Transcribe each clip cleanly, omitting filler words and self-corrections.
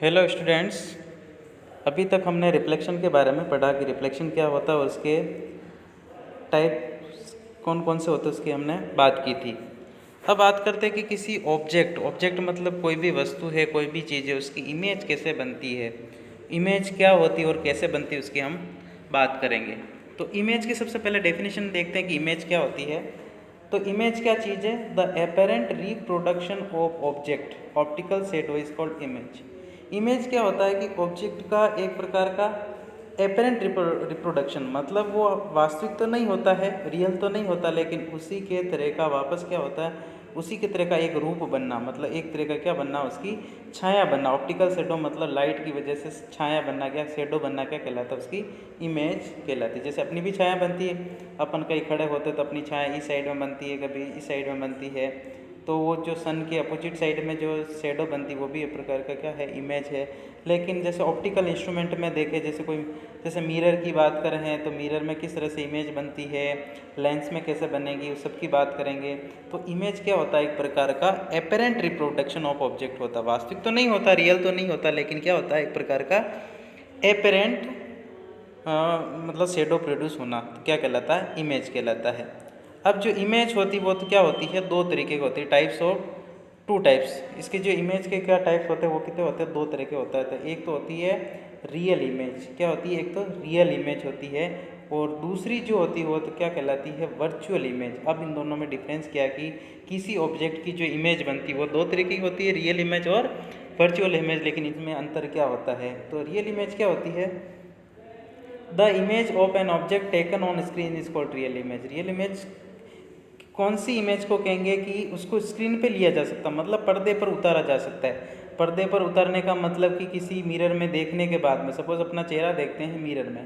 Hello students. अभी तक हमने रिफ्लेक्शन के बारे में पढ़ा कि रिफ्लेक्शन क्या होता है और उसके टाइप कौन कौन से होते हैं उसकी हमने बात की थी। अब बात करते हैं कि किसी ऑब्जेक्ट मतलब कोई भी वस्तु है, कोई भी चीज़ है, उसकी इमेज कैसे बनती है, इमेज क्या होती है और कैसे बनती है उसकी हम बात करेंगे। तो इमेज की सबसे पहले डेफिनेशन देखते हैं कि इमेज क्या होती है। तो इमेज क्या चीज़ है? The apparent reproduction of object optical shadow is called image. Image क्या होता है कि ऑब्जेक्ट का एक प्रकार का एपेरेंट रिप्रोडक्शन, मतलब वो वास्तविक तो नहीं होता है, रियल तो नहीं होता, लेकिन उसी के तरह का वापस क्या होता है, उसी के तरह का एक रूप बनना, मतलब एक तरह का क्या बनना, उसकी छाया बनना। ऑप्टिकल शेडो मतलब लाइट की वजह से छाया बनना, क्या शेडो बनना क्या कहलाता है, उसकी इमेज कहलाती है। जैसे अपनी भी छाया बनती है, अपन कहीं खड़े होते तो अपनी छाया इस साइड में बनती है, कभी इस साइड में बनती है, तो वो जो सन के अपोजिट साइड में जो शेडो बनती है वो भी एक प्रकार का क्या है, इमेज है। लेकिन जैसे ऑप्टिकल इंस्ट्रूमेंट में देखें, जैसे मिरर की बात करें हैं तो मिरर में किस तरह से इमेज बनती है, लेंस में कैसे बनेगी, उस सब की बात करेंगे। तो इमेज क्या होता है, एक प्रकार का एपेरेंट रिप्रोडक्शन ऑफ ऑब्जेक्ट होता है। वास्तविक तो नहीं होता, रियल तो नहीं होता, लेकिन क्या होता है, एक प्रकार का एपेरेंट मतलब शेडो प्रोड्यूस होना, तो क्या कहलाता है, इमेज कहलाता है। अब जो इमेज होती वो तो क्या होती है, दो तरीके की होती है, टाइप्स ऑफ टू टाइप्स। इसके जो इमेज के क्या टाइप्स होते हैं वो कितने होते हैं, दो तरह के होता है। तो एक तो होती है रियल इमेज, क्या होती है, एक तो रियल इमेज होती है, और दूसरी जो होती है वो तो क्या कहलाती है, वर्चुअल इमेज। अब इन दोनों में डिफरेंस क्या है कि किसी ऑब्जेक्ट की जो इमेज बनती है वो दो तरीके की होती है, रियल इमेज और वर्चुअल इमेज। लेकिन इसमें अंतर क्या होता है, तो रियल इमेज क्या होती है, the image of an object taken on screen is called real image. Real image कौन सी इमेज को कहेंगे कि उसको स्क्रीन पे लिया जा सकता, मतलब पर्दे पर उतारा जा सकता है। पर्दे पर उतारने का मतलब कि किसी मिरर में देखने के बाद में, सपोज अपना चेहरा देखते हैं मिरर में,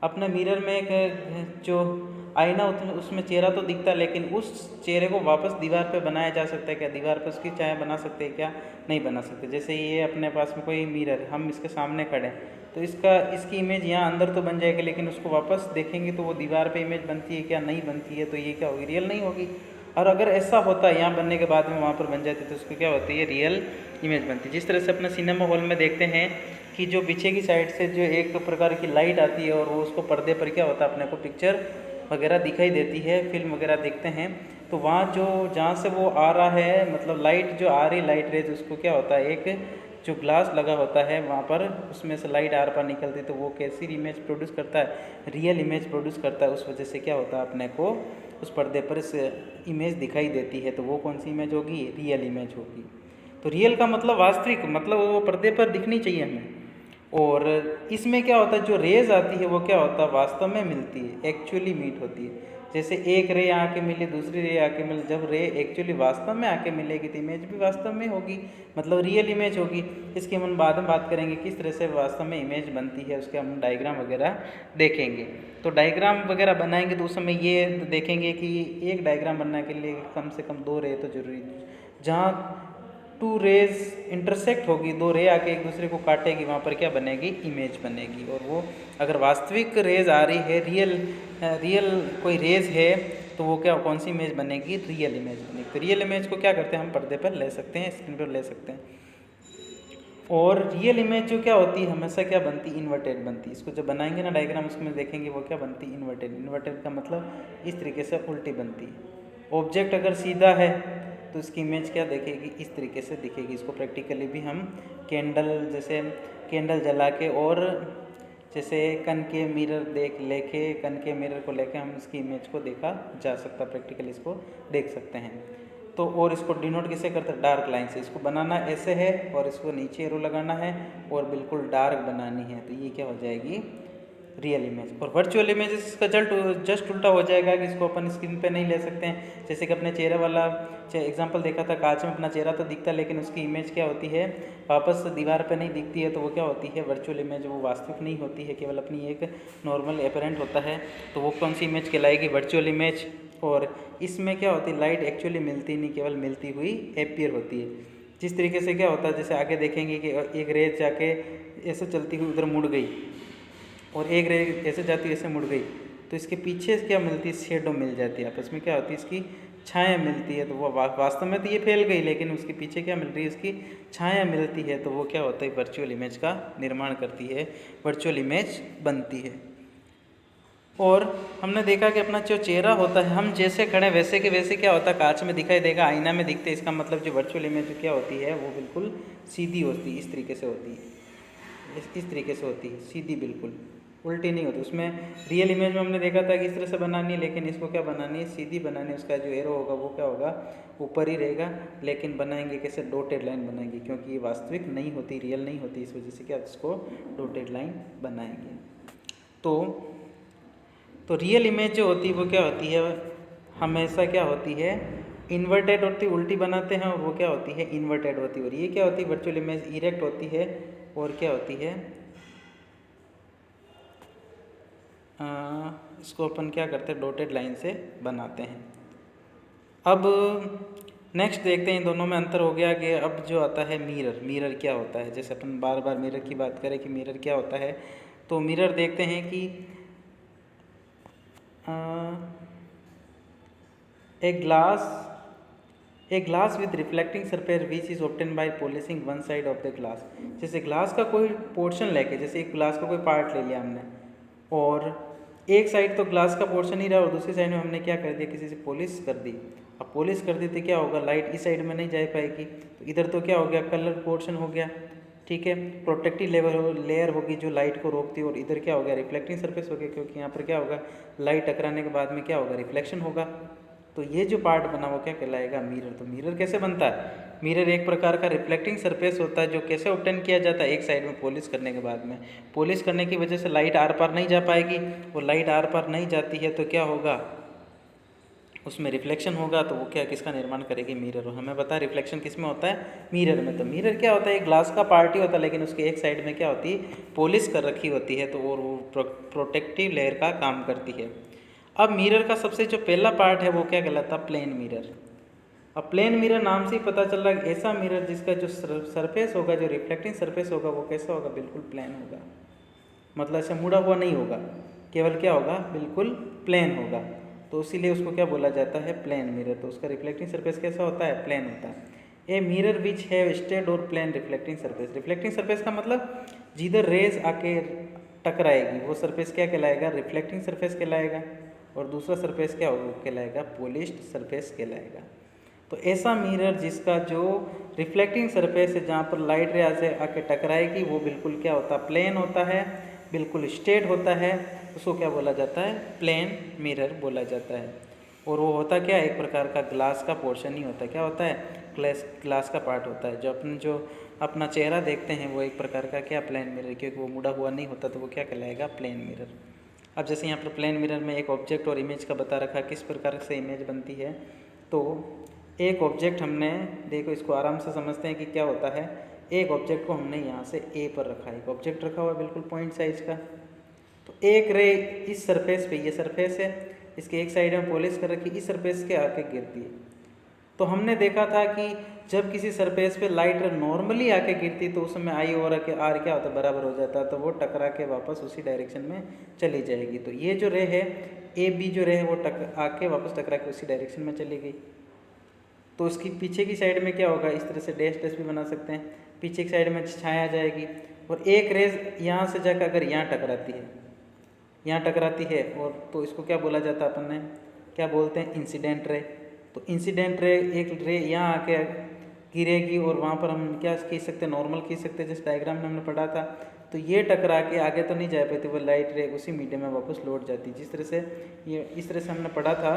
अपने मिरर में एक जो आईना उसमें चेहरा तो दिखता है, लेकिन उस चेहरे को वापस दीवार पे बनाया जा सकता है क्या, दीवार पे उसकी छाया बना सकते हैं क्या, नहीं बना सकते। जैसे ये अपने पास में कोई मिरर, हम इसके सामने खड़े हैं तो इसकी इमेज यहाँ अंदर तो बन जाएगी, लेकिन उसको वापस देखेंगे तो वो दीवार पे इमेज बनती है क्या, नहीं बनती है, तो ये क्या होगी, रियल नहीं होगी। और अगर ऐसा होता है यहाँ बनने के बाद में वहाँ पर बन जाती है तो उसको क्या होती है, रियल इमेज बनती है। जिस तरह से अपने सिनेमा हॉल में देखते हैं कि जो पीछे की साइड से जो एक प्रकार की लाइट आती है और वो उसको पर्दे पर क्या होता है, अपने को पिक्चर वगैरह दिखाई देती है, फिल्म वगैरह देखते हैं, तो वहाँ जो जहाँ से वो आ रहा है, मतलब लाइट जो आ रही, लाइट रेज, उसको क्या होता है, एक जो ग्लास लगा होता है वहाँ पर, उसमें से लाइट आर पार निकलती है, तो वो कैसी इमेज प्रोड्यूस करता है, रियल इमेज प्रोड्यूस करता है। उस वजह से क्या होता है, अपने को उस पर्दे पर इस इमेज दिखाई देती है, तो वो कौन सी इमेज होगी, रियल इमेज होगी। तो रियल का मतलब वास्तविक, मतलब वो पर्दे पर दिखनी चाहिए हमें। और इसमें क्या होता है, जो रेज आती है वो क्या होता है, वास्तव में मिलती है, एक्चुअली मीट होती है। जैसे एक रे आके मिली, दूसरी रे आके मिली, जब रे एक्चुअली वास्तव में आके मिलेगी तो इमेज भी वास्तव में होगी, मतलब रियल इमेज होगी। इसकी हम बाद में बात करेंगे किस तरह से वास्तव में इमेज बनती है, उसके हम डायग्राम वगैरह देखेंगे। तो डायग्राम वगैरह बनाएंगे तो उस समय ये देखेंगे कि एक डायग्राम बनने के लिए कम से कम दो रे तो जरूरी, जहाँ टू रेज इंटरसेक्ट होगी, दो रे आके एक दूसरे को काटेगी, वहाँ पर क्या बनेगी, इमेज बनेगी। और वो अगर वास्तविक रेज आ रही है, रियल कोई रेज है, तो वो क्या, कौन सी इमेज बनेगी, रियल इमेज बनेगी। तो रियल इमेज को क्या करते हैं, हम पर्दे पर ले सकते हैं, स्क्रीन पर ले सकते हैं। और रियल इमेज जो क्या होती है, हमेशा क्या बनती, इन्वर्टेड बनती है। इसको जब बनाएंगे ना डायग्राम, उसमें देखेंगे वो क्या बनती, इन्वर्टेड। इन्वर्टेड का मतलब इस तरीके से उल्टी बनती है। ऑब्जेक्ट अगर सीधा है तो इसकी इमेज क्या देखेगी, इस तरीके से दिखेगी। इसको प्रैक्टिकली भी हम कैंडल जला के, और जैसे कन के मिरर कन के मिरर को लेके हम इसकी इमेज को देखा जा सकता, प्रैक्टिकली इसको देख सकते हैं। तो और इसको डिनोट किसे करते हैं, डार्क लाइन से। इसको बनाना ऐसे है और इसको नीचे एरो लगाना है और बिल्कुल डार्क बनानी है, तो ये क्या हो जाएगी, रियल इमेज। और वर्चुअल इमेज इसका जस्ट उल्टा हो जाएगा कि इसको अपन स्क्रीन पे नहीं ले सकते हैं। जैसे कि अपने चेहरे वाला एग्जांपल देखा था, कांच में अपना चेहरा तो दिखता है, लेकिन उसकी इमेज क्या होती है, वापस दीवार पे नहीं दिखती है, तो वो क्या होती है, वर्चुअल इमेज। वो वास्तविक नहीं होती है, केवल अपनी एक नॉर्मल एपरेंट होता है, तो वो कौन सी इमेज कहलाएगी, वर्चुअल इमेज। और इसमें क्या होती है, लाइट एक्चुअली मिलती नहीं, केवल मिलती हुई एपियर होती है। जिस तरीके से क्या होता है, जैसे आगे देखेंगे कि एक रेज जाके ऐसे चलती हुई उधर मुड़ गई, और एक रे ऐसे जाती है ऐसे मुड़ गई, तो इसके पीछे क्या मिलती है, शेडो मिल जाती है। आपस में क्या होती है, इसकी छाया मिलती है तो वो वास्तव में तो ये फैल गई, लेकिन उसके पीछे क्या मिल रही है, उसकी छाया मिलती है, तो वो क्या होता है, वर्चुअल इमेज का निर्माण करती है, वर्चुअल इमेज बनती है। और हमने देखा कि अपना जो चेहरा होता है, हम जैसे खड़े वैसे के वैसे क्या होता है, कांच में दिखाई देगा, आईना में दिखते, इसका मतलब जो वर्चुअल इमेज क्या होती है वो बिल्कुल सीधी होती है, इस तरीके से होती है, इस तरीके से होती है, सीधी, बिल्कुल उल्टी नहीं होती। उसमें रियल इमेज में हमने देखा था कि इस तरह से बनानी है, लेकिन इसको क्या बनानी है, सीधी बनानी है। उसका जो एरो होगा वो क्या होगा, ऊपर ही रहेगा, लेकिन बनाएंगे कैसे, डॉटेड लाइन बनाएंगे, क्योंकि ये वास्तविक नहीं होती, रियल नहीं होती, इस वजह से क्या इसको डॉटेड लाइन बनाएंगे। तो रियल इमेज जो होती है वो क्या होती है, हमेशा क्या होती है, इन्वर्टेड होती, उल्टी बनाते हैं, और वो क्या होती है, इन्वर्टेड होती है। और ये क्या होती है, वर्चुअल इमेज इरेक्ट होती है, और क्या होती है, इसको अपन क्या करते हैं, डॉटेड लाइन से बनाते हैं। अब नेक्स्ट देखते हैं, इन दोनों में अंतर हो गया कि अब जो आता है मिरर, मिरर क्या होता है। जैसे अपन बार बार मिरर की बात करें कि मिरर क्या होता है, तो मिरर देखते हैं कि a glass with reflecting surface which is obtained by polishing one side of the glass। जैसे ग्लास का कोई पोर्शन लेके, जैसे एक ग्लास का कोई पार्ट ले लिया हमने, और एक साइड तो ग्लास का पोर्शन ही रहा और दूसरी साइड में हमने क्या कर दिया, किसी से पॉलिश कर दी। अब पॉलिश कर दी तो क्या होगा, लाइट इस साइड में नहीं जा पाएगी, तो इधर तो क्या हो गया, कलर पोर्शन हो गया, ठीक है, प्रोटेक्टिव लेयर होगी जो लाइट को रोकती है, और इधर क्या हो गया, रिफ्लेक्टिंग सरफेस हो गया, क्योंकि यहाँ पर क्या होगा, लाइट टकराने के बाद में क्या होगा, रिफ्लेक्शन होगा। तो ये जो पार्ट बना वो क्या कहलाएगा, मिरर। तो मिरर कैसे बनता है, मिरर एक प्रकार का रिफ्लेक्टिंग सरफेस होता है, जो कैसे ऑब्टेन किया जाता है, एक साइड में पॉलिश करने के बाद में, पॉलिश करने की वजह से लाइट आर पार नहीं जा पाएगी, और लाइट आर पार नहीं जाती है तो क्या होगा, उसमें रिफ्लेक्शन होगा, तो वो क्या किसका निर्माण करेगी, मिरर। और हमें पता है रिफ्लेक्शन किस में होता है, मिरर में। तो मिरर क्या होता है, एक ग्लास का पार्ट ही होता है, लेकिन उसके एक साइड में क्या होती है, पॉलिश कर रखी होती है, तो और वो प्रोटेक्टिव लेयर का काम करती है। अब मिरर का सबसे जो पहला पार्ट है वो क्या कहलाता है, प्लेन मिरर। अब प्लेन मिरर नाम से ही पता चल रहा है, ऐसा मिरर जिसका जो सरफेस होगा, जो रिफ्लेक्टिंग सरफेस होगा, वो कैसा होगा, बिल्कुल प्लेन होगा, मतलब ऐसे मुड़ा हुआ नहीं होगा, केवल क्या होगा, बिल्कुल प्लेन होगा, तो इसीलिए उसको क्या बोला जाता है, प्लेन मिरर। तो उसका रिफ्लेक्टिंग सरफेस कैसा होता है, प्लेन होता है। A mirror which have straight और plane reflecting surface. Reflecting surface का मतलब जिधर रेज आके टकराएगी वो सरफेस क्या कहलाएगा, रिफ्लेक्टिंग सरफेस कहलाएगा, और दूसरा सरफेस क्या होगा, कहलाएगा पॉलिश्ड सरफेस कहलाएगा। तो ऐसा मिरर जिसका जो रिफ्लेक्टिंग सरफेस है, जहाँ पर लाइट रे से आके टकराएगी, वो बिल्कुल क्या होता है, प्लेन होता है, बिल्कुल स्ट्रेट होता है, उसको क्या बोला जाता है, प्लेन मिरर बोला जाता है। और वो होता क्या है, एक प्रकार का ग्लास का पोर्शन ही होता है, क्या होता है, ग्लास का पार्ट होता है। जो अपना चेहरा देखते हैं वो एक प्रकार का क्या, प्लेन मिरर, क्योंकि वो मुड़ा हुआ नहीं होता, तो वो क्या कहलाएगा, प्लेन मिरर। अब जैसे यहाँ पर प्लेन मिरर में एक ऑब्जेक्ट और इमेज का बता रखा, किस प्रकार से इमेज बनती है। तो एक ऑब्जेक्ट हमने, देखो इसको आराम से समझते हैं कि क्या होता है। एक ऑब्जेक्ट को हमने यहाँ से ए पर रखा है, एक ऑब्जेक्ट रखा हुआ है बिल्कुल पॉइंट साइज का, तो एक रे इस सरफेस पे, ये सरफेस है, इसके एक साइड में पॉलिश कर रखी, इस सरफेस के आके गिरती है। तो हमने देखा था कि जब किसी सरफेस पे लाइट नॉर्मली आके गिरती तो उस समय आई और आर क्या होता है, बराबर हो जाता है, तो वो टकरा के वापस उसी डायरेक्शन में चली जाएगी। तो ये जो रे है, ए बी जो रे है, वो आके वापस टकरा के उसी डायरेक्शन में चली गई। तो उसकी पीछे की साइड में क्या होगा, इस तरह से डैश डैश भी बना सकते हैं, पीछे की साइड में छाया जाएगी, और एक रेज यहाँ से जाकर अगर यहाँ टकराती है, यहाँ टकराती है, और तो इसको क्या बोला जाता है, अपन ने क्या बोलते हैं, इंसिडेंट रे। तो इंसिडेंट रे, एक रे यहाँ आके गिरेगी और वहाँ पर हम क्या खींच सकते हैं, नॉर्मल खींच सकते हैं, जिस डायग्राम में हमने पढ़ा था। तो ये टकरा के आगे तो नहीं जा पाती, वो लाइट रे उसी मीडियम में वापस लौट जाती। जिस तरह से ये, इस तरह से हमने पढ़ा था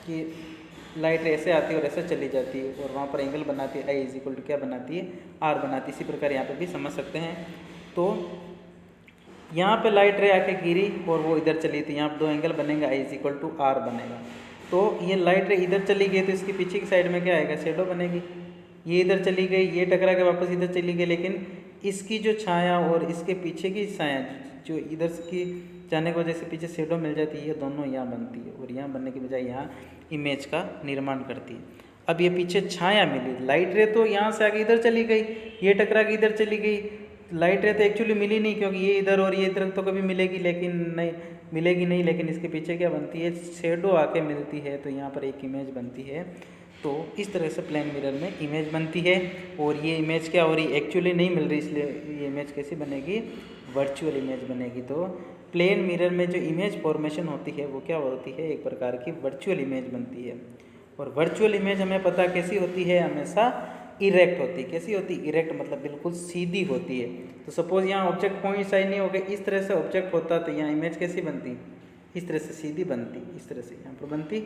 कि लाइट ऐसे आती है और ऐसे चली जाती है, और वहाँ पर एंगल बनाती है, आई इज इक्वल टू क्या बनाती है, आर बनाती है। इसी प्रकार यहाँ पे भी समझ सकते हैं। तो यहाँ पे लाइट रे आके गिरी और वो इधर चली, तो यहाँ पर दो एंगल बनेगा, I is equal to are बनेगा। तो ये लाइट रे इधर चली गई तो इसकी पीछे की साइड में क्या आएगा, शेडो बनेगी। ये इधर चली गई, ये टकरा के वापस इधर चली गई, लेकिन इसकी जो छाया और इसके पीछे की छाया जो इधर की जाने की वजह से पीछे शेडो मिल जाती है, ये दोनों यहाँ बनती है, और यहाँ बनने की बजाय यहाँ इमेज का निर्माण करती है। अब ये पीछे छाया मिली, लाइट रे तो यहाँ से आगे इधर चली गई, ये टकरा के इधर चली गई, लाइट रे तो एक्चुअली मिली नहीं, क्योंकि ये इधर और ये इधर तो कभी मिलेगी लेकिन नहीं, मिलेगी नहीं, लेकिन इसके पीछे क्या बनती है, शेडो आके मिलती है, तो यहाँ पर एक इमेज बनती है। तो इस तरह से प्लेन मिरर में इमेज बनती है। और ये इमेज क्या हो रही, एक्चुअली नहीं मिल रही, इसलिए ये इमेज कैसी बनेगी, वर्चुअल इमेज बनेगी। तो प्लेन मिरर में जो इमेज फॉर्मेशन होती है वो क्या होती है, एक प्रकार की वर्चुअल इमेज बनती है। और वर्चुअल इमेज हमें पता कैसी होती है, हमेशा इरेक्ट होती है। कैसी होती है, इरेक्ट मतलब बिल्कुल सीधी होती है। तो सपोज यहाँ ऑब्जेक्ट पॉइंट साइड नहीं हो गए, इस तरह से ऑब्जेक्ट होता तो यहाँ इमेज कैसी बनती, इस तरह से सीधी बनती, इस तरह से यहाँ पर बनती।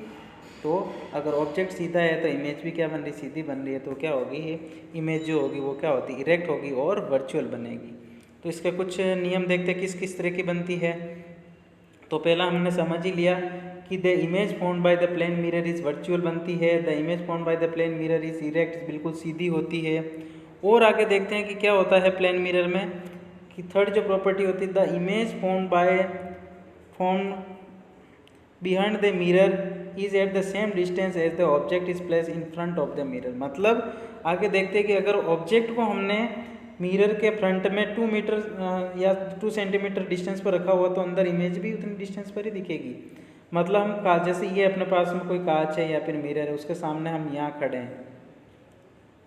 तो अगर ऑब्जेक्ट सीधा है तो इमेज भी क्या बन रही, सीधी बन रही है। तो क्या होगी, ये इमेज जो होगी वो क्या होती, इरेक्ट होगी और वर्चुअल बनेगी। तो इसके कुछ नियम देखते किस किस तरह की बनती है। तो पहला हमने समझ ही लिया कि the image formed by the plane mirror is virtual बनती है, the image formed by the plane mirror is erect, बिल्कुल सीधी होती है। और आगे देखते हैं कि क्या होता है प्लेन मिरर में, कि थर्ड जो प्रॉपर्टी होती है, the image formed behind the mirror is at the same distance as the object is place in front of the mirror. मतलब आगे देखते हैं कि अगर ऑब्जेक्ट को हमने मिरर के फ्रंट में 2 मीटर या 2 सेंटीमीटर डिस्टेंस पर रखा हुआ, तो अंदर इमेज भी उतनी डिस्टेंस पर ही दिखेगी। मतलब हम कांच, जैसे ये अपने पास में कोई कांच है या फिर मिरर है, उसके सामने हम यहाँ खड़े हैं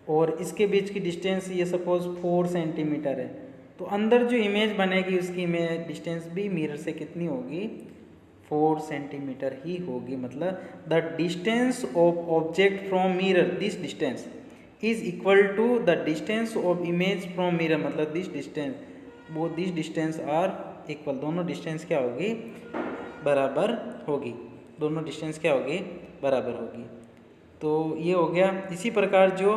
और इसके बीच की डिस्टेंस ये सपोज 4 सेंटीमीटर है, तो अंदर जो इमेज बनेगी उसकी इमेज डिस्टेंस भी मिरर से कितनी होगी, 4 सेंटीमीटर ही होगी। मतलब the distance of object from mirror, this distance is equal to the distance of image from mirror. मतलब दिस डिस्टेंस, वो दिस डिस्टेंस आर इक्वल, दोनों डिस्टेंस क्या होगी, बराबर होगी। दोनों डिस्टेंस क्या होगी, बराबर होगी। तो ये हो गया। इसी प्रकार जो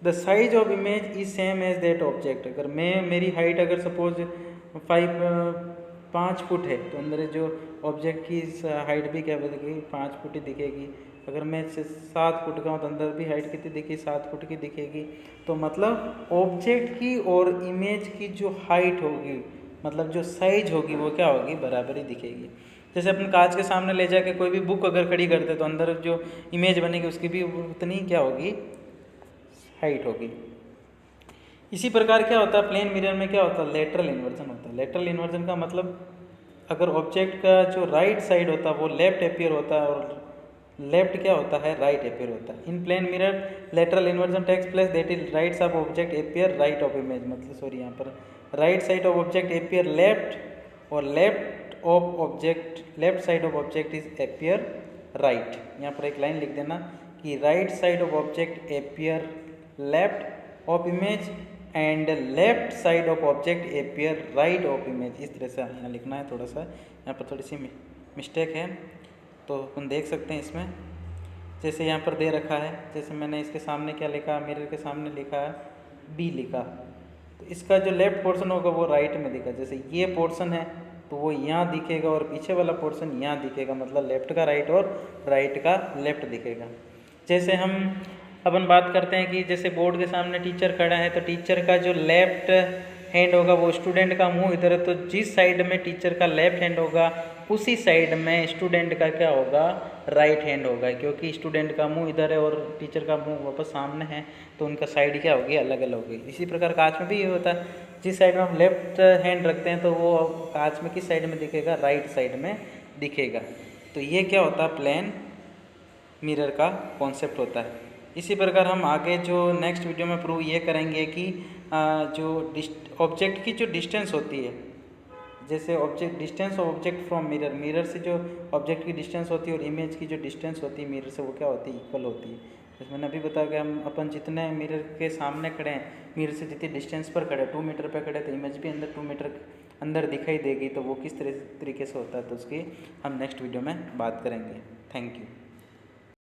the size of image is same as that object, अगर मेरी हाइट अगर सपोज 5 फुट है, तो अंदर जो ऑब्जेक्ट की हाइट भी क्या दिखेगी, 5 फुट ही दिखेगी। अगर मैं 7 फुट का हूँ तो अंदर भी हाइट कितनी दिखेगी, 7 फुट की दिखेगी। तो मतलब ऑब्जेक्ट की और इमेज की जो हाइट होगी, मतलब जो साइज होगी, वो क्या होगी, बराबर ही दिखेगी। जैसे अपन कांच के सामने ले जाके कोई भी बुक अगर खड़ी करते तो अंदर जो इमेज बनेगी उसकी भी उतनी क्या होगी, हाइट होगी। इसी प्रकार क्या होता है प्लेन मिरर में, क्या होता है, लेटरल इन्वर्जन होता है। लेटरल इन्वर्जन का मतलब अगर ऑब्जेक्ट का जो राइट साइड होता है वो लेफ्ट अपियर होता है और लेफ्ट क्या होता है, राइट अपियर होता है। In plane mirror lateral inversion takes place, that is right side of object appear right of image. मतलब सॉरी, यहाँ पर right side of object appear left और left side of object is appear right. यहाँ पर एक line लिख देना कि right side of object appear left of image and left side of object appear right of image. इस तरह से यहाँ लिखना है। थोड़ा सा यहाँ पर थोड़ी सी मिस्टेक है, तो अपन देख सकते हैं इसमें। जैसे यहाँ पर दे रखा है, जैसे मैंने इसके सामने क्या लिखा, मिरर के सामने लिखा है बी लिखा, तो इसका जो लेफ्ट पोर्शन होगा वो राइट में दिखा। जैसे ये पोर्शन है तो वो यहाँ दिखेगा और पीछे वाला पोर्शन यहाँ दिखेगा, मतलब लेफ्ट का राइट और राइट का लेफ्ट दिखेगा। जैसे हम अपन बात करते हैं कि जैसे बोर्ड के सामने टीचर खड़ा है, तो टीचर का जो लेफ्ट हैंड होगा वो स्टूडेंट का मुंह इधर है, तो जिस साइड में टीचर का लेफ्ट हैंड होगा उसी साइड में स्टूडेंट का क्या होगा, राइट हैंड होगा। क्योंकि स्टूडेंट का मुंह इधर है और टीचर का मुंह वापस सामने है, तो उनका साइड क्या होगी, अलग अलग होगी। इसी प्रकार कांच में भी ये होता है, जिस साइड में हम लेफ्ट हैंड रखते हैं तो वो कांच में किस साइड में दिखेगा, राइट साइड में दिखेगा। तो ये क्या होता है, प्लेन मिरर का कॉन्सेप्ट होता है। इसी प्रकार हम आगे जो नेक्स्ट वीडियो में प्रूव ये करेंगे कि जो ऑब्जेक्ट की जो डिस्टेंस होती है, जैसे object distance of object from mirror, mirror से जो ऑब्जेक्ट की डिस्टेंस होती है और इमेज की जो डिस्टेंस होती है मिरर से, वो क्या होती है, इक्वल होती है। जैसे मैंने अभी बताया कि हम अपन जितने मिरर के सामने खड़े हैं, मिरर से जितनी डिस्टेंस पर खड़े, 2 मीटर पर खड़े, तो इमेज भी अंदर 2 मीटर अंदर दिखाई देगी। तो वो किस तरीके से होता है, तो उसकी हम नेक्स्ट वीडियो में बात करेंगे। Thank you.